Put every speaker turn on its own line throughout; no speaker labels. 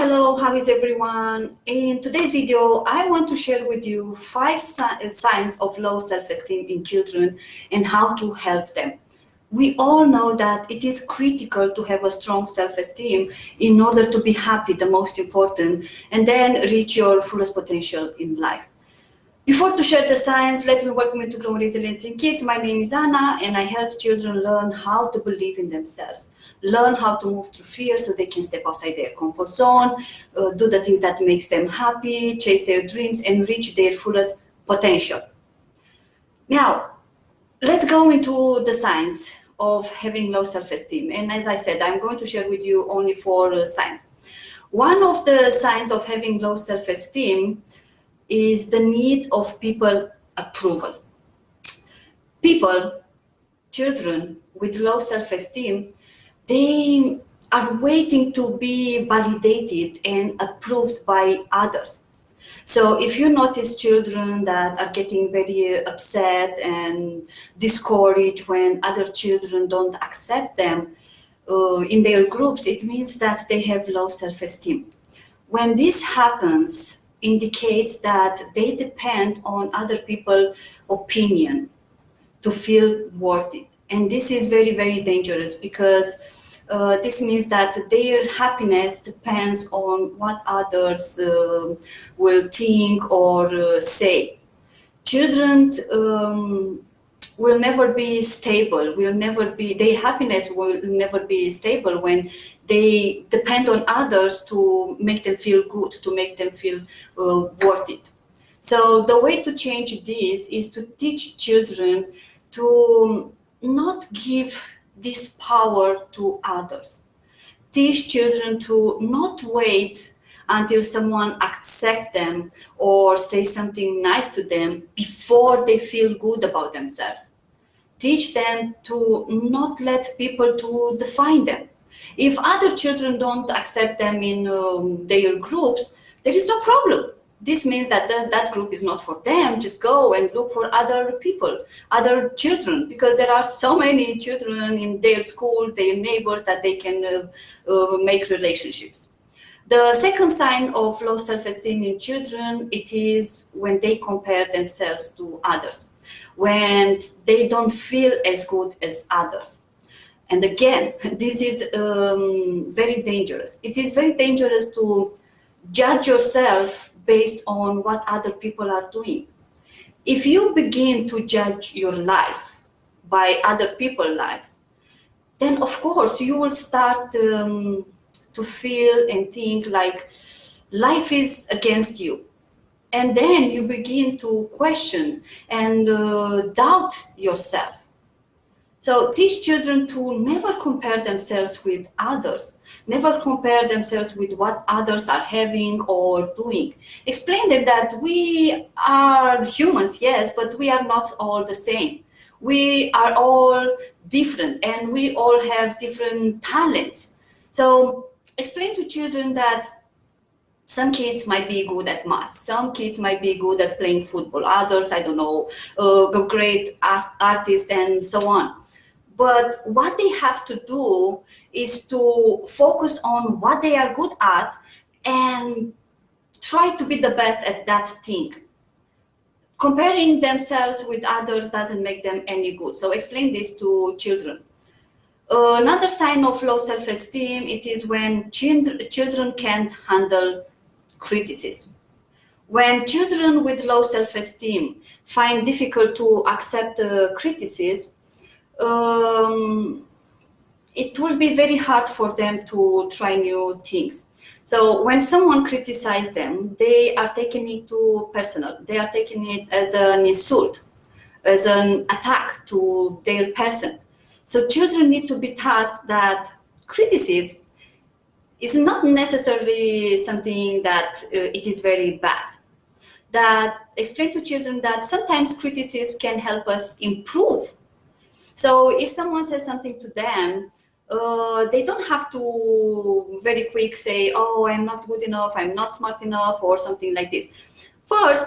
Hello, how is everyone? In today's video, I want to share with you 5 signs of low self-esteem in children and how to help them. We all know that it is critical to have a strong self-esteem in order to be happy, the most important, and then reach your fullest potential in life. Before to share the science, let me welcome you to Growing Resilience in Kids. My name is Anna, and I help children learn how to believe in themselves, learn how to move through fear so they can step outside their comfort zone, do the things that makes them happy, chase their dreams, and reach their fullest potential. Now, let's go into the science of having low self-esteem. And as I said, I'm going to share with you only 4 signs. One of the signs of having low self-esteem is the need of people approval. Children with low self-esteem, they are waiting to be validated and approved by others. So if you notice children that are getting very upset and discouraged when other children don't accept them in their groups, it means that they have low self-esteem. When this happens, indicates that they depend on other people's opinion to feel worth it. And this is very, very dangerous because this means that their happiness depends on what others will think or say. Children will never be stable, their happiness will never be stable when they depend on others to make them feel good, to make them feel worth it. So the way to change this is to teach children to not give this power to others. Teach children to not wait until someone accepts them or say something nice to them before they feel good about themselves. Teach them to not let people to define them. If other children don't accept them in their groups, there is no problem. This means that that group is not for them. Just go and look for other people, other children, because there are so many children in their schools, their neighbors, that they can make relationships. The second sign of low self-esteem in children, it is when they compare themselves to others, when they don't feel as good as others. And again, this is very dangerous. It is very dangerous to judge yourself based on what other people are doing. If you begin to judge your life by other people's lives, then of course you will start to feel and think like life is against you. And then you begin to question and doubt yourself. So teach children to never compare themselves with others, never compare themselves with what others are having or doing. Explain them that we are humans, yes, but we are not all the same. We are all different and we all have different talents. So explain to children that some kids might be good at maths, some kids might be good at playing football, others, I don't know, great artists and so on. But what they have to do is to focus on what they are good at and try to be the best at that thing. Comparing themselves with others doesn't make them any good. So explain this to children. Another sign of low self-esteem, it is when children can't handle criticism. When children with low self-esteem find difficult to accept criticism, it will be very hard for them to try new things. So when someone criticizes them, they are taking it too personal. They are taking it as an insult, as an attack to their person. So children need to be taught that criticism is not necessarily something that it is very bad. That explain to children that sometimes criticism can help us improve. So if someone says something to them, they don't have to very quick say, oh, I'm not good enough, I'm not smart enough, or something like this. First,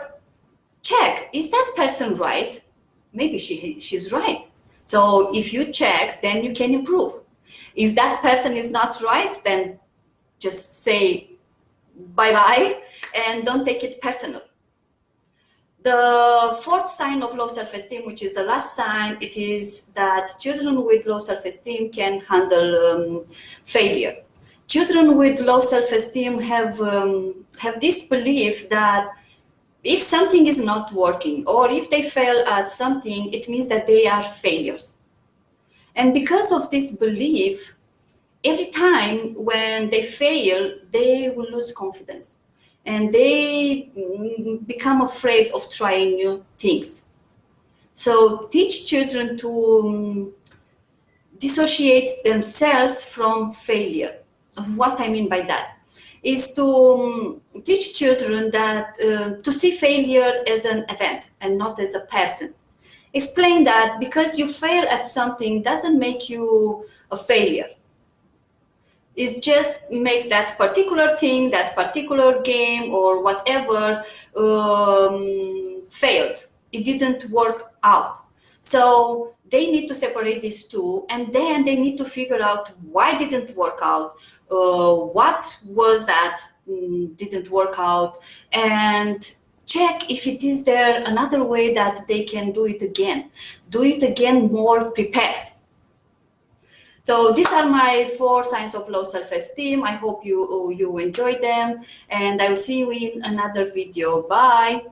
check, is that person right? Maybe she's right. So if you check, then you can improve. If that person is not right, then just say, bye-bye, and don't take it personal. The fourth sign of low self-esteem, which is the last sign, it is that children with low self-esteem can handle failure. Children with low self-esteem have this belief that if something is not working or if they fail at something, it means that they are failures. And because of this belief, every time when they fail, they will lose confidence and they become afraid of trying new things. So teach children to dissociate themselves from failure. What I mean by that is to teach children that to see failure as an event and not as a person. Explain that because you fail at something doesn't make you a failure. It just makes that particular thing, that particular game or whatever failed. It didn't work out. So they need to separate these two, and then they need to figure out why it didn't work out, what was that didn't work out, and check if it is there another way that they can do it again more prepared. So these are my 4 signs of low self-esteem. I hope you enjoyed them, and I will see you in another video. Bye.